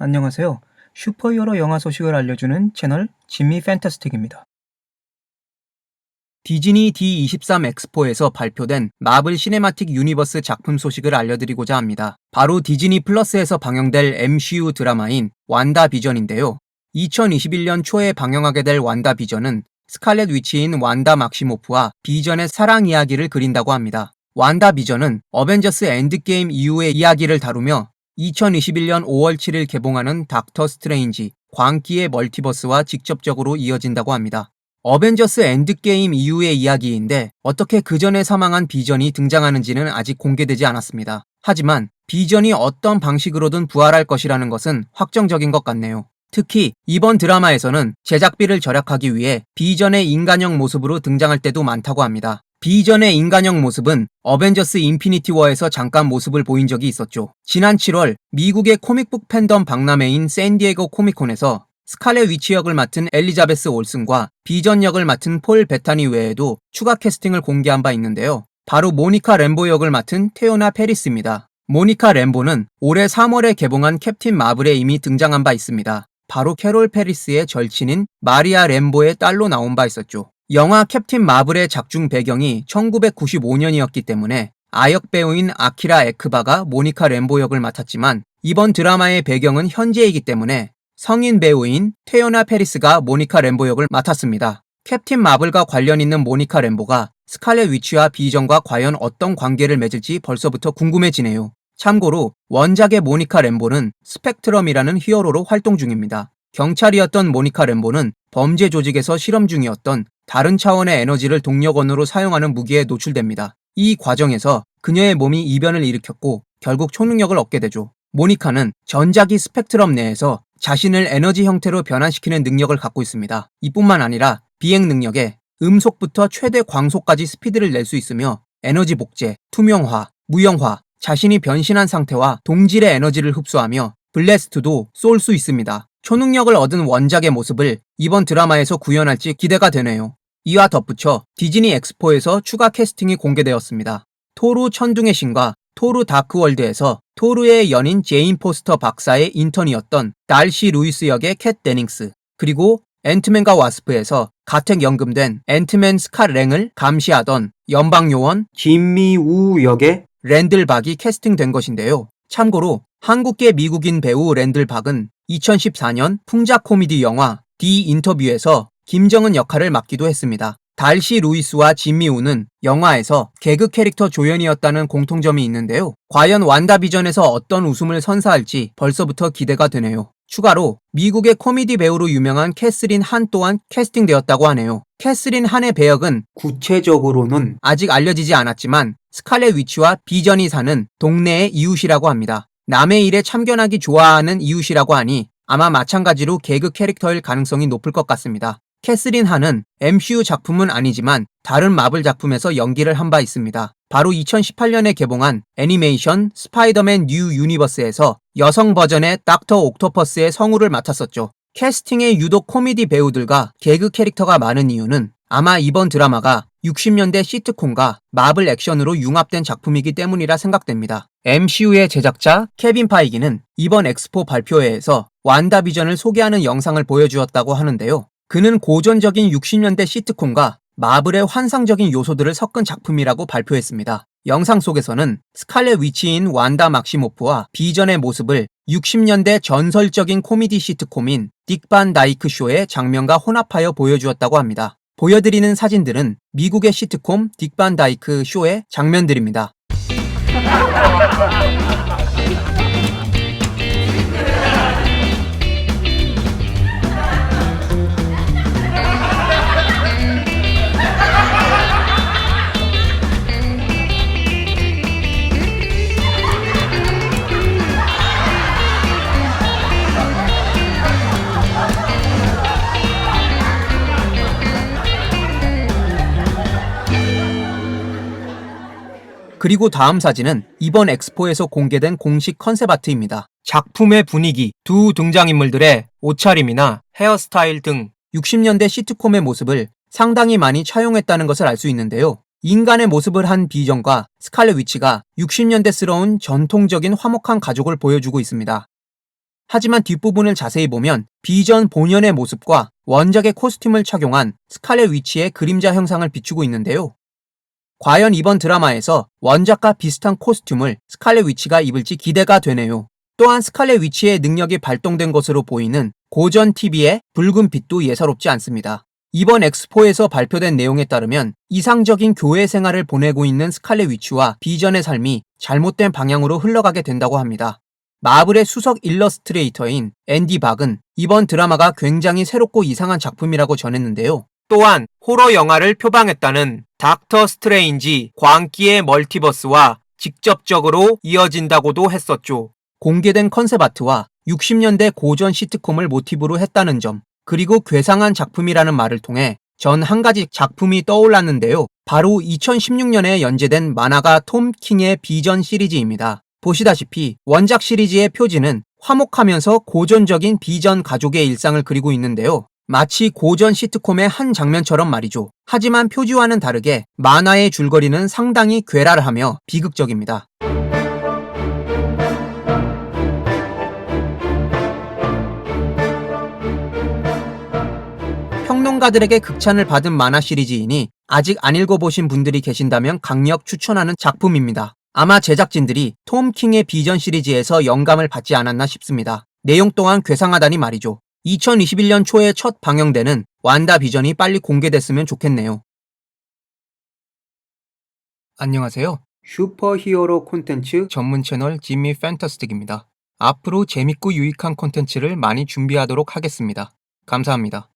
안녕하세요. 슈퍼히어로 영화 소식을 알려주는 채널 지미 팬타스틱입니다. 디즈니 D23 엑스포에서 발표된 마블 시네마틱 유니버스 작품 소식을 알려드리고자 합니다. 바로 디즈니 플러스에서 방영될 MCU 드라마인 완다 비전인데요. 2021년 초에 방영하게 될 완다 비전은 스칼렛 위치인 완다 막시모프와 비전의 사랑 이야기를 그린다고 합니다. 완다 비전은 어벤져스 엔드게임 이후의 이야기를 다루며 2021년 5월 7일 개봉하는 닥터 스트레인지, 광기의 멀티버스와 직접적으로 이어진다고 합니다. 어벤져스 엔드게임 이후의 이야기인데 어떻게 그 전에 사망한 비전이 등장하는지는 아직 공개되지 않았습니다. 하지만 비전이 어떤 방식으로든 부활할 것이라는 것은 확정적인 것 같네요. 특히 이번 드라마에서는 제작비를 절약하기 위해 비전의 인간형 모습으로 등장할 때도 많다고 합니다. 비전의 인간형 모습은 어벤져스 인피니티 워에서 잠깐 모습을 보인 적이 있었죠. 지난 7월 미국의 코믹북 팬덤 박람회인 샌디에고 코미콘에서 스칼렛 위치 역을 맡은 엘리자베스 올슨과 비전 역을 맡은 폴 베타니 외에도 추가 캐스팅을 공개한 바 있는데요. 바로 모니카 램보 역을 맡은 테오나 페리스입니다. 모니카 램보는 올해 3월에 개봉한 캡틴 마블에 이미 등장한 바 있습니다. 바로 캐롤 페리스의 절친인 마리아 램보의 딸로 나온 바 있었죠. 영화 캡틴 마블의 작중 배경이 1995년이었기 때문에 아역 배우인 아키라 에크바가 모니카 램보 역을 맡았지만 이번 드라마의 배경은 현재이기 때문에 성인 배우인 테오나 페리스가 모니카 램보 역을 맡았습니다. 캡틴 마블과 관련 있는 모니카 램보가 스칼렛 위치와 비전과 과연 어떤 관계를 맺을지 벌써부터 궁금해지네요. 참고로 원작의 모니카 램보는 스펙트럼이라는 히어로로 활동 중입니다. 경찰이었던 모니카 램보는 범죄 조직에서 실험 중이었던 다른 차원의 에너지를 동력원으로 사용하는 무기에 노출됩니다. 이 과정에서 그녀의 몸이 이변을 일으켰고 결국 초능력을 얻게 되죠. 모니카는 전작이 스펙트럼 내에서 자신을 에너지 형태로 변환시키는 능력을 갖고 있습니다. 이뿐만 아니라 비행 능력에 음속부터 최대 광속까지 스피드를 낼 수 있으며 에너지 복제, 투명화, 무형화, 자신이 변신한 상태와 동질의 에너지를 흡수하며 블래스트도 쏠 수 있습니다. 초능력을 얻은 원작의 모습을 이번 드라마에서 구현할지 기대가 되네요. 이와 덧붙여 디즈니 엑스포에서 추가 캐스팅이 공개되었습니다. 토르 천둥의 신과 토르 다크월드에서 토르의 연인 제인 포스터 박사의 인턴이었던 달시 루이스 역의 캣 데닝스, 그리고 앤트맨과 와스프에서 가택 연금된 앤트맨 스캇 랭을 감시하던 연방요원 김미우 역의 랜들 박이 캐스팅된 것인데요. 참고로 한국계 미국인 배우 랜들 박은 2014년 풍자 코미디 영화 디 인터뷰에서 김정은 역할을 맡기도 했습니다. 달시 루이스와 진미우는 영화에서 개그 캐릭터 조연이었다는 공통점이 있는데요. 과연 완다비전에서 어떤 웃음을 선사할지 벌써부터 기대가 되네요. 추가로 미국의 코미디 배우로 유명한 캐스린 한 또한 캐스팅되었다고 하네요. 캐스린 한의 배역은 구체적으로는 아직 알려지지 않았지만 스칼렛 위치와 비전이 사는 동네의 이웃이라고 합니다. 남의 일에 참견하기 좋아하는 이웃이라고 하니 아마 마찬가지로 개그 캐릭터일 가능성이 높을 것 같습니다. 캐스린 한은 MCU 작품은 아니지만 다른 마블 작품에서 연기를 한 바 있습니다. 바로 2018년에 개봉한 애니메이션 스파이더맨 뉴 유니버스에서 여성 버전의 닥터 옥토퍼스의 성우를 맡았었죠. 캐스팅에 유독 코미디 배우들과 개그 캐릭터가 많은 이유는 아마 이번 드라마가 60년대 시트콤과 마블 액션으로 융합된 작품이기 때문이라 생각됩니다. MCU의 제작자 케빈 파이기는 이번 엑스포 발표회에서 완다비전을 소개하는 영상을 보여주었다고 하는데요. 그는 고전적인 60년대 시트콤과 마블의 환상적인 요소들을 섞은 작품이라고 발표했습니다. 영상 속에서는 스칼렛 위치인 완다 막시모프와 비전의 모습을 60년대 전설적인 코미디 시트콤인 딕 반 다이크 쇼의 장면과 혼합하여 보여주었다고 합니다. 보여드리는 사진들은 미국의 시트콤 딕 반 다이크 쇼의 장면들입니다. 그리고 다음 사진은 이번 엑스포에서 공개된 공식 컨셉 아트입니다. 작품의 분위기, 두 등장인물들의 옷차림이나 헤어스타일 등 60년대 시트콤의 모습을 상당히 많이 차용했다는 것을 알 수 있는데요. 인간의 모습을 한 비전과 스칼렛 위치가 60년대스러운 전통적인 화목한 가족을 보여주고 있습니다. 하지만 뒷부분을 자세히 보면 비전 본연의 모습과 원작의 코스튬을 착용한 스칼렛 위치의 그림자 형상을 비추고 있는데요. 과연 이번 드라마에서 원작과 비슷한 코스튬을 스칼렛 위치가 입을지 기대가 되네요. 또한 스칼렛 위치의 능력이 발동된 것으로 보이는 고전 TV의 붉은 빛도 예사롭지 않습니다. 이번 엑스포에서 발표된 내용에 따르면 이상적인 교회 생활을 보내고 있는 스칼렛 위치와 비전의 삶이 잘못된 방향으로 흘러가게 된다고 합니다. 마블의 수석 일러스트레이터인 앤디 박은 이번 드라마가 굉장히 새롭고 이상한 작품이라고 전했는데요. 또한 호러 영화를 표방했다는 닥터 스트레인지 광기의 멀티버스와 직접적으로 이어진다고도 했었죠. 공개된 컨셉 아트와 60년대 고전 시트콤을 모티브로 했다는 점, 그리고 괴상한 작품이라는 말을 통해 전 한 가지 작품이 떠올랐는데요. 바로 2016년에 연재된 만화가 톰 킹의 비전 시리즈입니다. 보시다시피 원작 시리즈의 표지는 화목하면서 고전적인 비전 가족의 일상을 그리고 있는데요. 마치 고전 시트콤의 한 장면처럼 말이죠. 하지만 표지와는 다르게 만화의 줄거리는 상당히 괴랄하며 비극적입니다. 평론가들에게 극찬을 받은 만화 시리즈이니 아직 안 읽어보신 분들이 계신다면 강력 추천하는 작품입니다. 아마 제작진들이 톰 킹의 비전 시리즈에서 영감을 받지 않았나 싶습니다. 내용 또한 괴상하다니 말이죠. 2021년 초에 첫 방영되는 완다 비전이 빨리 공개됐으면 좋겠네요. 안녕하세요. 슈퍼히어로 콘텐츠 전문 채널 지미 팬터스틱입니다. 앞으로 재밌고 유익한 콘텐츠를 많이 준비하도록 하겠습니다. 감사합니다.